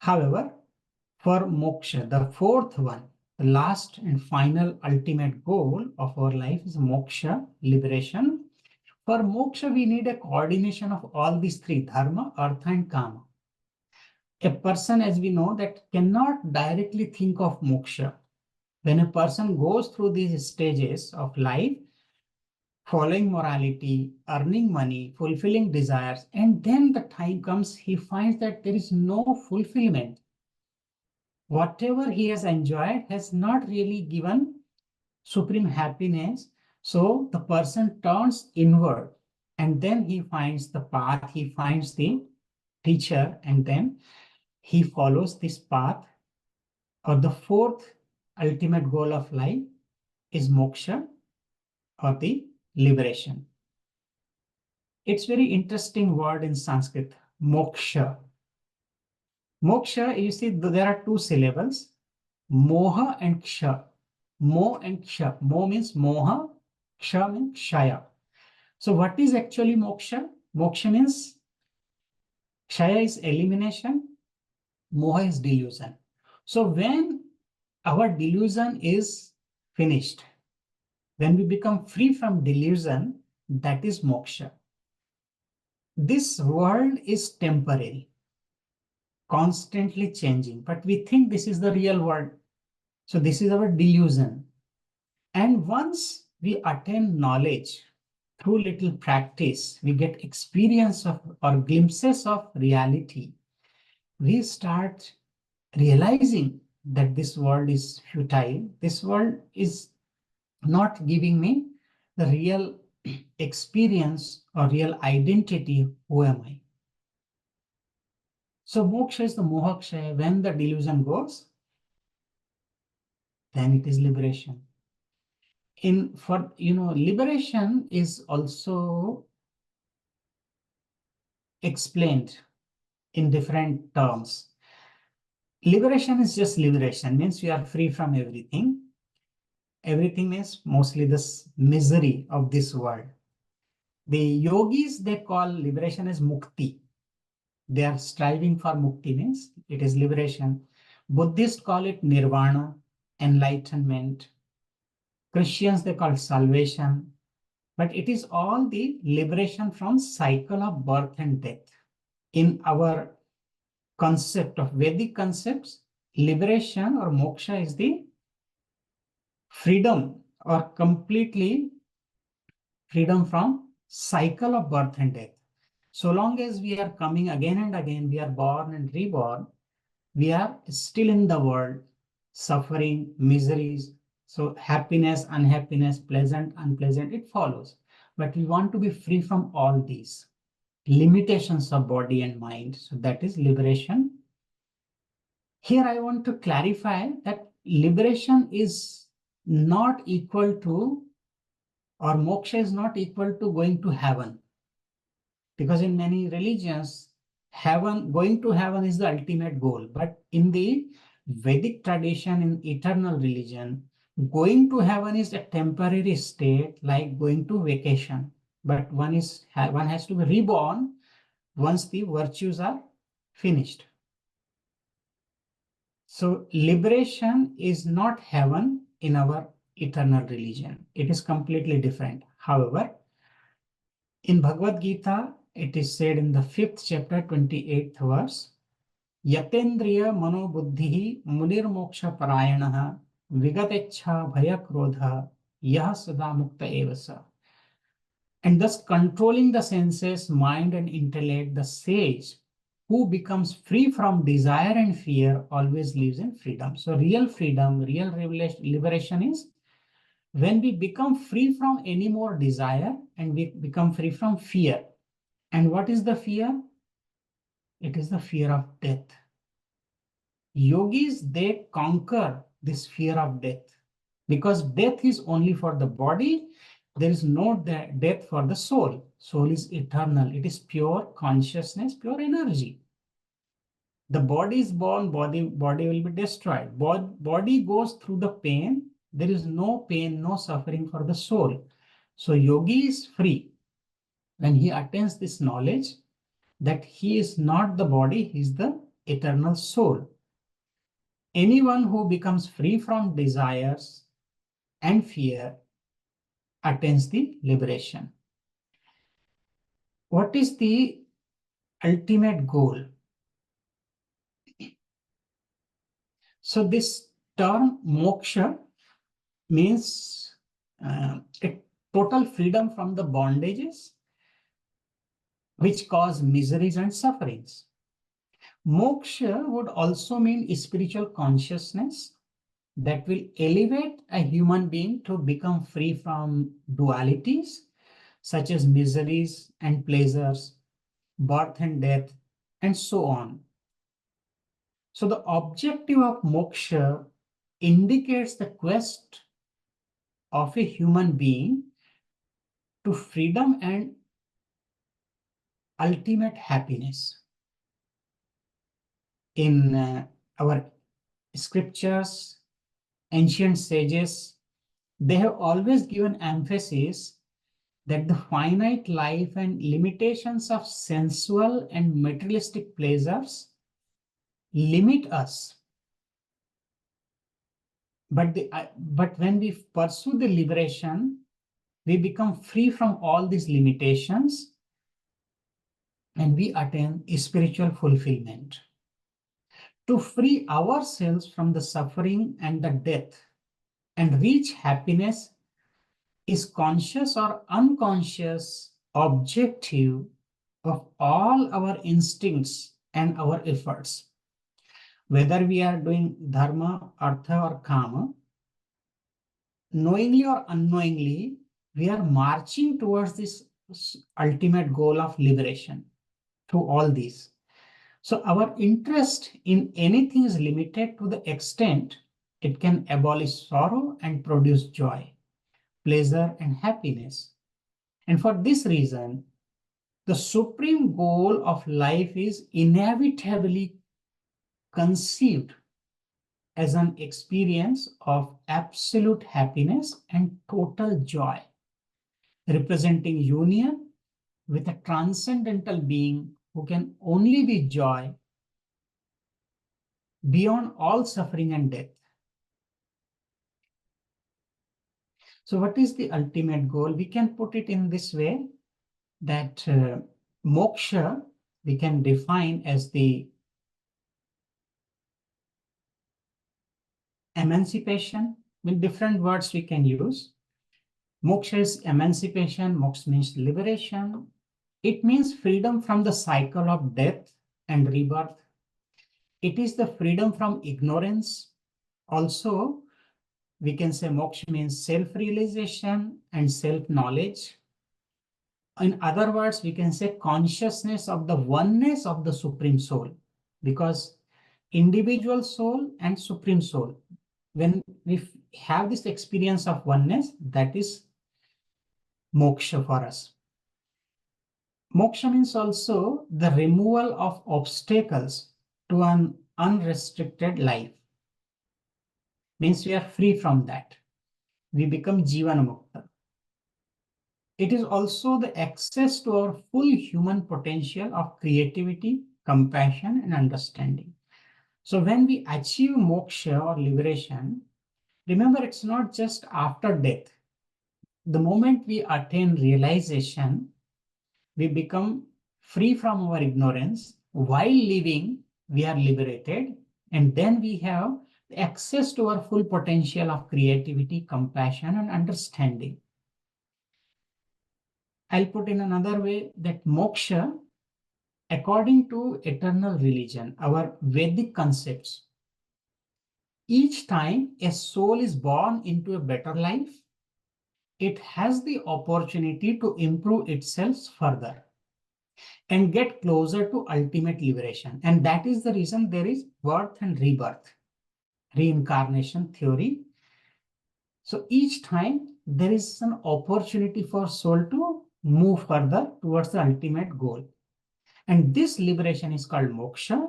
However, for moksha, the 4th one, the last and final ultimate goal of our life is moksha, liberation. For moksha, we need a coordination of all these three, dharma, artha, and kama. A person, as we know, that cannot directly think of moksha. When a person goes through these stages of life, following morality, earning money, fulfilling desires, and then the time comes, he finds that there is no fulfillment. Whatever he has enjoyed has not really given supreme happiness. So the person turns inward, and then he finds the path, he finds the teacher, and then he follows this path. Or the 4th ultimate goal of life is moksha, or the liberation. It's very interesting word in Sanskrit, moksha. Moksha, you see, there are 2 syllables, moha and ksha. Mo and ksha. Mo means moha, ksha means kshaya. So what is actually moksha? Moksha means kshaya is elimination, moha is delusion. So when our delusion is finished, when we become free from delusion, that is moksha. This world is temporary, constantly changing, but we think this is the real world. So this is our delusion. And once we attain knowledge through little practice, we get experience of or glimpses of reality. We start realizing that this world is futile. This world is not giving me the real experience or real identity. Who am I? So moksha is the mohaksha. When the delusion goes, then it is liberation. Liberation is also explained in different terms. Liberation is just liberation, means we are free from everything. Everything is mostly this misery of this world. The yogis, they call liberation as mukti. They are striving for mukti, means it is liberation. Buddhists call it nirvana, enlightenment. Christians, they call it salvation. But it is all the liberation from cycle of birth and death. In our concept of Vedic concepts, liberation or moksha is the freedom or completely freedom from cycle of birth and death. So long as we are coming again and again, we are born and reborn, we are still in the world, suffering, miseries. So happiness, unhappiness, pleasant, unpleasant, it follows. But we want to be free from all these limitations of body and mind. So that is liberation. Here I want to clarify that liberation is not equal to, or moksha is not equal to going to heaven. Because in many religions, going to heaven is the ultimate goal. But in the Vedic tradition, in eternal religion, going to heaven is a temporary state, like going to vacation. But one has to be reborn once the virtues are finished. So liberation is not heaven in our eternal religion. It is completely different. However, in Bhagavad Gita, it is said in the 5th chapter, 28th verse, Yatendriya mano buddhihi munir moksha parayanaha vigatecha bhaya krodha yah sada mukta evasa. And thus controlling the senses, mind and intellect, the sage who becomes free from desire and fear always lives in freedom. So real freedom, real liberation is when we become free from any more desire and we become free from fear. And what is the fear? It is the fear of death. Yogis, they conquer this fear of death because death is only for the body. There is no death for the soul. Soul is eternal. It is pure consciousness, pure energy. The body is born, body will be destroyed. Body goes through the pain. There is no pain, no suffering for the soul. So yogi is free when he attains this knowledge that he is not the body, he is the eternal soul. Anyone who becomes free from desires and fear attains the liberation. What is the ultimate goal? So this term moksha means a total freedom from the bondages which cause miseries and sufferings. Moksha would also mean spiritual consciousness that will elevate a human being to become free from dualities such as miseries and pleasures, birth and death, and so on. So the objective of moksha indicates the quest of a human being to freedom and ultimate happiness. In our scriptures, ancient sages, they have always given emphasis that the finite life and limitations of sensual and materialistic pleasures limit us. But when we pursue the liberation, we become free from all these limitations and we attain spiritual fulfillment. to free ourselves from the suffering and the death and reach happiness is conscious or unconscious objective of all our instincts and our efforts. Whether we are doing dharma, artha, or kama, knowingly or unknowingly, we are marching towards this ultimate goal of liberation through all these. So our interest in anything is limited to the extent it can abolish sorrow and produce joy, pleasure, and happiness. And for this reason, the supreme goal of life is inevitably conceived as an experience of absolute happiness and total joy, representing union with a transcendental being who can only be joy beyond all suffering and death. So what is the ultimate goal? We can put it in this way that moksha we can define as the emancipation. With different words we can use. Moksha is emancipation, moksha means liberation. It means freedom from the cycle of death and rebirth. It is the freedom from ignorance. Also, we can say moksha means self-realization and self-knowledge. In other words, we can say consciousness of the oneness of the Supreme Soul, because individual soul and Supreme Soul, when we have this experience of oneness, that is moksha for us. Moksha means also the removal of obstacles to an unrestricted life. Means we are free from that. We become Jivana Mukta. It is also the access to our full human potential of creativity, compassion, and understanding. So when we achieve moksha or liberation, remember it's not just after death. The moment we attain realization, we become free from our ignorance. While living, we are liberated, and then we have access to our full potential of creativity, compassion, and understanding. I'll put in another way that moksha, according to eternal religion, our Vedic concepts, each time a soul is born into a better life, it has the opportunity to improve itself further and get closer to ultimate liberation. And that is the reason there is birth and rebirth, reincarnation theory. So each time there is an opportunity for soul to move further towards the ultimate goal. And this liberation is called moksha.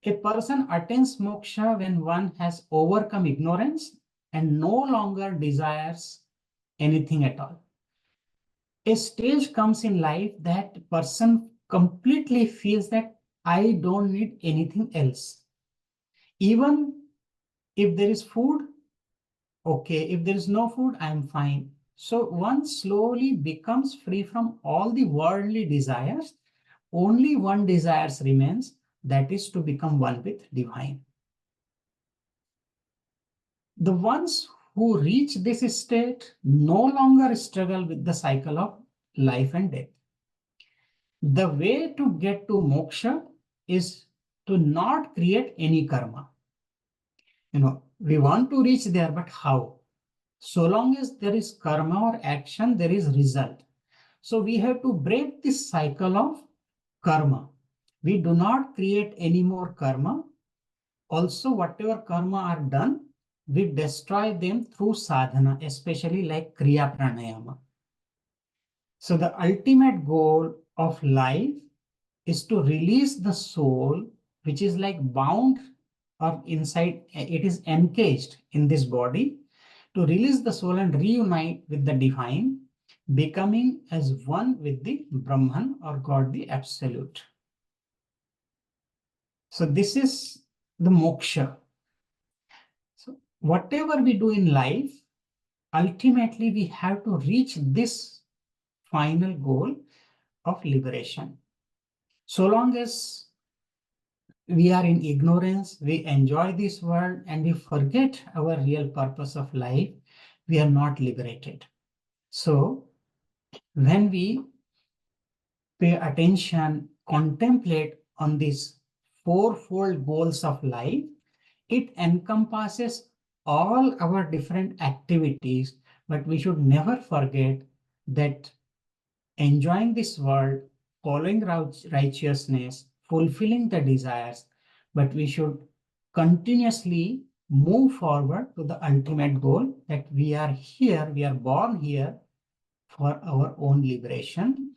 A person attains moksha when one has overcome ignorance and no longer desires anything at all. A stage comes in life that person completely feels that I don't need anything else. Even if there is food, okay. If there is no food, I am fine. So one slowly becomes free from all the worldly desires. Only one desire remains, that is to become one with divine. The ones who reach this state no longer struggle with the cycle of life and death. The way to get to moksha is to not create any karma. We want to reach there, but how? So long as there is karma or action, there is result. So we have to break this cycle of karma. We do not create any more karma. Also, whatever karma are done, we destroy them through sadhana, especially like Kriya Pranayama. So the ultimate goal of life is to release the soul, which is like bound or inside, it is encaged in this body, to release the soul and reunite with the divine, becoming as one with the Brahman or God, the Absolute. So this is the moksha. So whatever we do in life, ultimately we have to reach this final goal of liberation. So long as we are in ignorance, we enjoy this world, and we forget our real purpose of life, we are not liberated. So when we pay attention, contemplate on these fourfold goals of life, it encompasses all our different activities, but we should never forget that enjoying this world, following righteousness, fulfilling the desires, but we should continuously move forward to the ultimate goal that we are here, we are born here for our own liberation,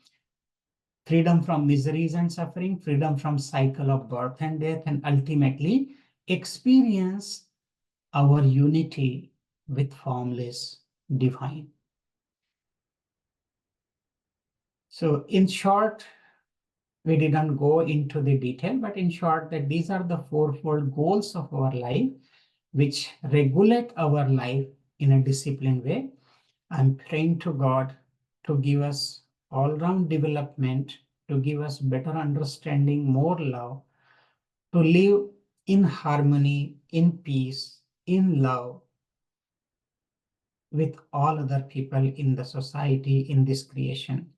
freedom from miseries and suffering, freedom from cycle of birth and death, and ultimately experience our unity with formless divine. So in short, we didn't go into the detail, but in short, that these are the fourfold goals of our life, which regulate our life in a disciplined way. I'm praying to God to give us all-round development, to give us better understanding, more love, to live in harmony, in peace, in love with all other people in the society, in this creation.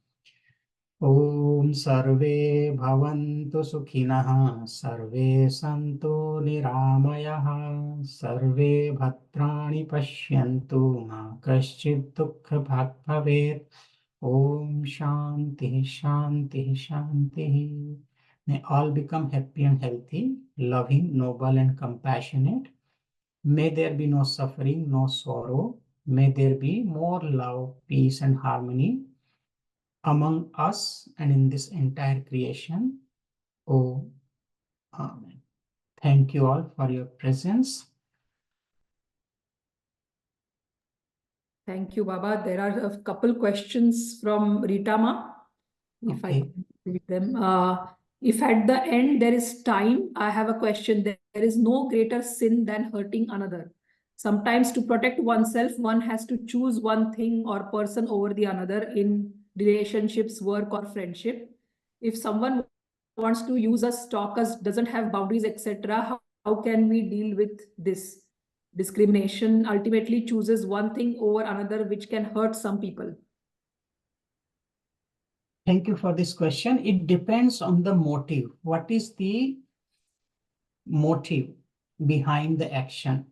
Om Sarve Bhavantu Sukhinah, Sarve Santu Niramayah, Sarve Bhatrani Pashyantu, Ma Kaschid Dukha Bhag Bhavet. Om Shanti Shanti Shanti. May all become happy and healthy, loving, noble, and compassionate. May there be no suffering, no sorrow. May there be more love, peace, and harmony among us and in this entire creation. Oh, Amen. Thank you all for your presence. Thank you, Baba. There are a couple questions from Ritama, if I Okay. can read them. If at the end there is time, I have a question. There is no greater sin than hurting another. Sometimes to protect oneself, one has to choose one thing or person over the another in relationships, work, or friendship. If someone wants to use us, stalk us, doesn't have boundaries, etc., how can we deal with this? Discrimination ultimately chooses one thing over another, which can hurt some people. Thank you for this question. It depends on the motive. What is the motive behind the action?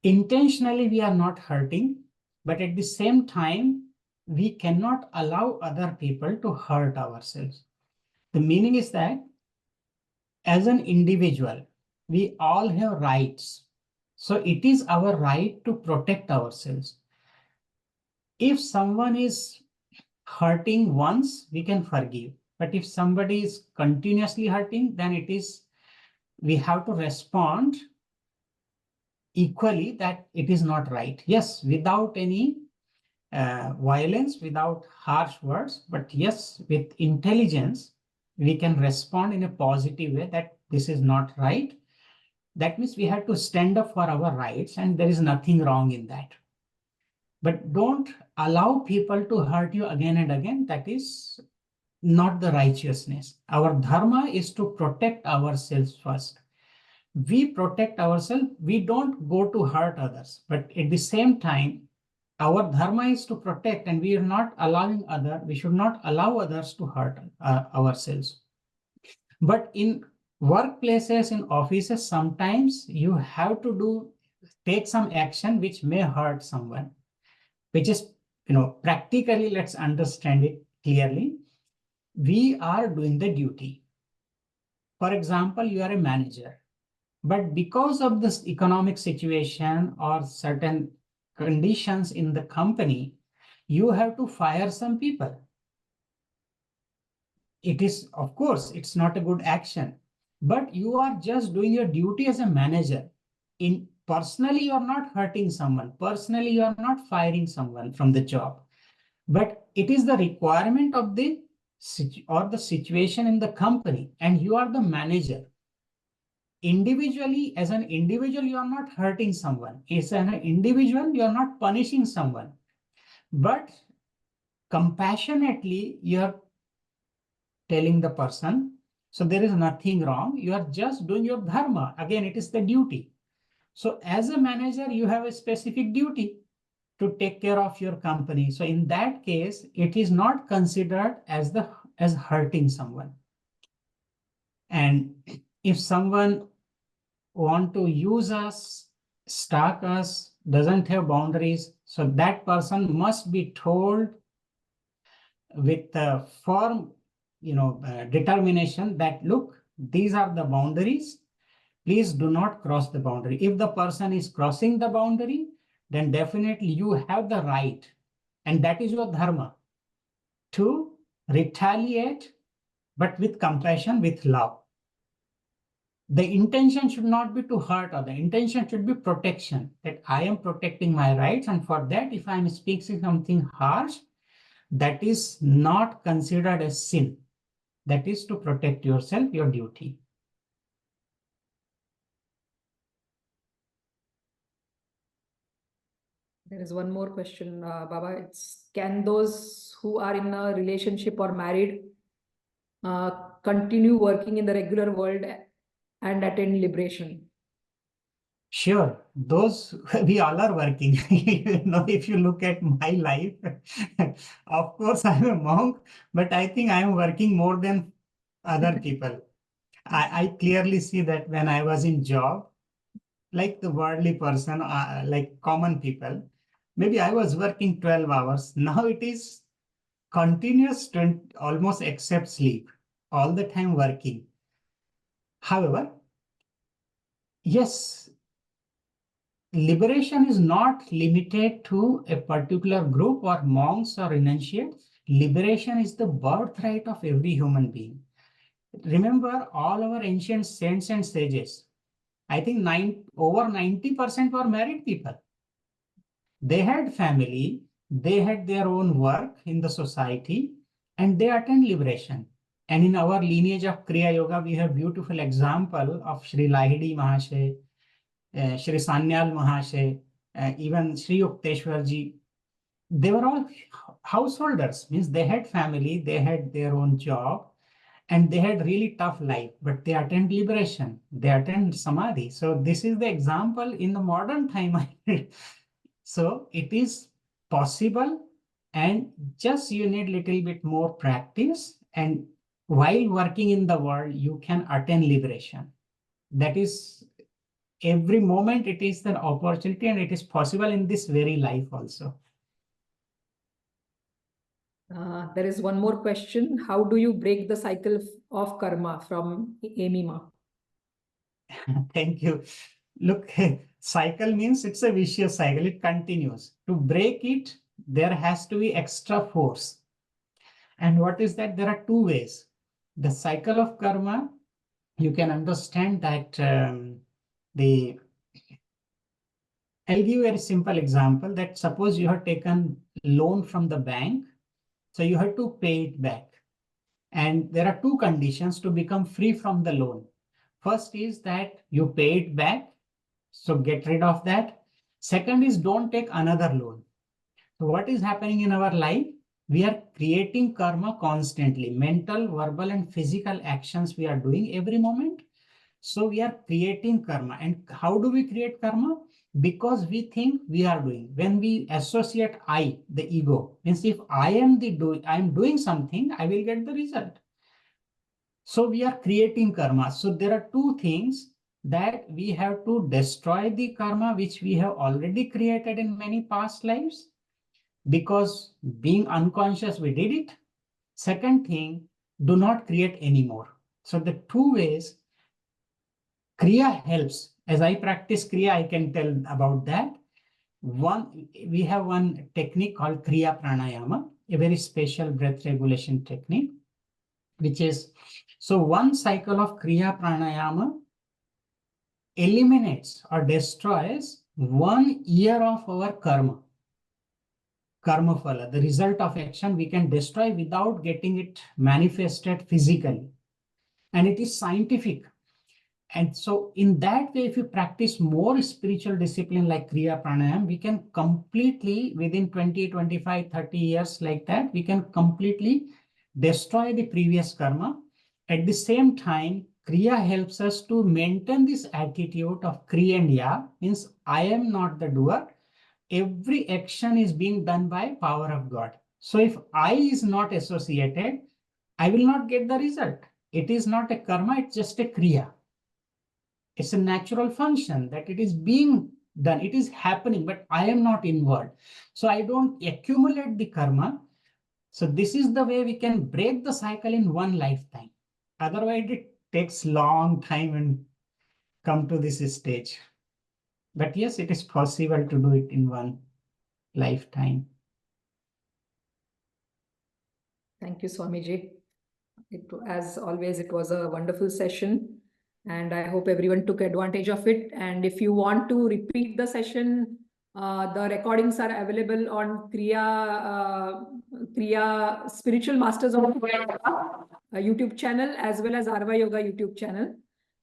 Intentionally, we are not hurting, but at the same time, we cannot allow other people to hurt ourselves. The meaning is that as an individual, we all have rights. So it is our right to protect ourselves. If someone is hurting once, we can forgive. But if somebody is continuously hurting, then we have to respond equally that it is not right. Yes, without any violence, without harsh words, but yes, with intelligence, we can respond in a positive way that this is not right. That means we have to stand up for our rights, and there is nothing wrong in that. But don't allow people to hurt you again and again. That is not the righteousness. Our dharma is to protect ourselves first. We protect ourselves, we don't go to hurt others. But at the same time, our dharma is to protect, and we should not allow others to hurt ourselves. But in workplaces, in offices, sometimes you have to take some action which may hurt someone, which is, practically, let's understand it clearly. We are doing the duty. For example, you are a manager, but because of this economic situation or certain conditions in the company, you have to fire some people. It is, of course, it's not a good action, but you are just doing your duty as a manager. Personally, you're not hurting someone. Personally, you're not firing someone from the job. But it is the requirement of the situation in the company, and you are the manager. Individually, as an individual, you are not hurting someone. As an individual, you are not punishing someone. But compassionately, you are telling the person, So there is nothing wrong. You are just doing your dharma. Again, it is the duty. So as a manager, you have a specific duty to take care of your company. So in that case, it is not considered as hurting someone. And if someone want to use us, stalk us, doesn't have boundaries, so that person must be told with a firm, determination that, look, these are the boundaries. Please do not cross the boundary. If the person is crossing the boundary, then definitely you have the right, and that is your dharma, to retaliate, but with compassion, with love. The intention should not be to hurt, or the intention should be protection, that I am protecting my rights. And for that, if I am speaking something harsh, that is not considered as sin. That is to protect yourself, your duty. There is one more question, Baba. It's, can those who are in a relationship or married continue working in the regular world and attain liberation? Sure, those we all are working. If you look at my life, of course I'm a monk, but I think I am working more than other people. I clearly see that when I was in job, like the worldly person, like common people, maybe I was working 12 hours. Now it is continuous, almost except sleep, all the time working. However, yes, liberation is not limited to a particular group or monks or renunciates. Liberation is the birthright of every human being. Remember all our ancient saints and sages. I think over 90% were married people. They had family, they had their own work in the society, and they attained liberation. And in our lineage of Kriya Yoga, we have beautiful example of Sri Lahidi Mahasaya, Sri Sanyal Mahasaya, even Sri Yukteswarji. They were all householders, means they had family, they had their own job, and they had really tough life, but they attained liberation, they attained samadhi. So this is the example in the modern time. So it is possible, and just you need little bit more practice, and while working in the world, you can attain liberation. That is, every moment it is an opportunity, and it is possible in this very life also. There is one more question. How do you break the cycle of karma, from Amima? Thank you. Look, cycle means it's a vicious cycle. It continues. To break it, there has to be extra force. And what is that? There are two ways. The cycle of karma, you can understand that I'll give you a simple example, that suppose you have taken loan from the bank, so you have to pay it back. And there are two conditions to become free from the loan. First is that you pay it back, so get rid of that. Second is don't take another loan. So what is happening in our life? We are creating karma constantly. Mental, verbal, and physical actions we are doing every moment. So we are creating karma. And how do we create karma? Because we think we are doing. When we associate I, the ego, means if I am doing something, I will get the result. So we are creating karma. So there are two things, that we have to destroy the karma which we have already created in many past lives, because being unconscious we did it. Second thing, do not create anymore. So the two ways Kriya helps. As I practice Kriya, I can tell about that. We have one technique called Kriya Pranayama, a very special breath regulation technique, which is, so one cycle of Kriya Pranayama eliminates or destroys 1 year of our karma phala, the result of action we can destroy without getting it manifested physically. And it is scientific. And so in that way, if you practice more spiritual discipline like Kriya Pranayam, we can completely, within 20, 25, 30 years like that, we can completely destroy the previous karma. At the same time, Kriya helps us to maintain this attitude of Kriya, means I am not the doer. Every action is being done by power of God. So if I is not associated, I will not get the result. It is not a karma, it's just a Kriya. It's a natural function that it is being done, it is happening, but I am not involved. So I don't accumulate the karma. So this is the way we can break the cycle in one lifetime. Otherwise, it takes long time and come to this stage. But yes, it is possible to do it in one lifetime. Thank you, Swamiji. As always, it was a wonderful session, and I hope everyone took advantage of it. And if you want to repeat the session, the recordings are available on Kriya Spiritual Masters of YouTube channel, as well as Arva Yoga YouTube channel.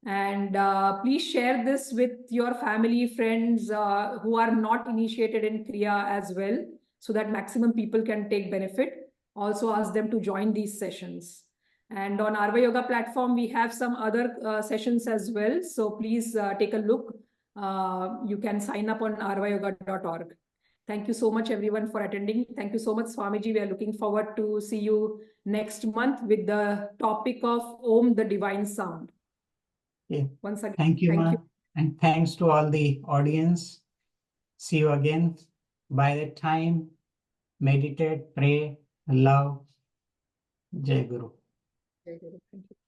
And please share this with your family, friends who are not initiated in Kriya as well, so that maximum people can take benefit. Also ask them to join these sessions. And on Arva Yoga platform, we have some other sessions as well. So please take a look. You can sign up on arvayoga.org. Thank you so much, everyone, for attending. Thank you so much, Swamiji. We are looking forward to see you next month with the topic of Om, the Divine Sound. Yeah. Once again, Thank you, Ma. And thanks to all the audience. See you again. By that time, meditate, pray, love. Jai Guru. Jai Guru. Thank you.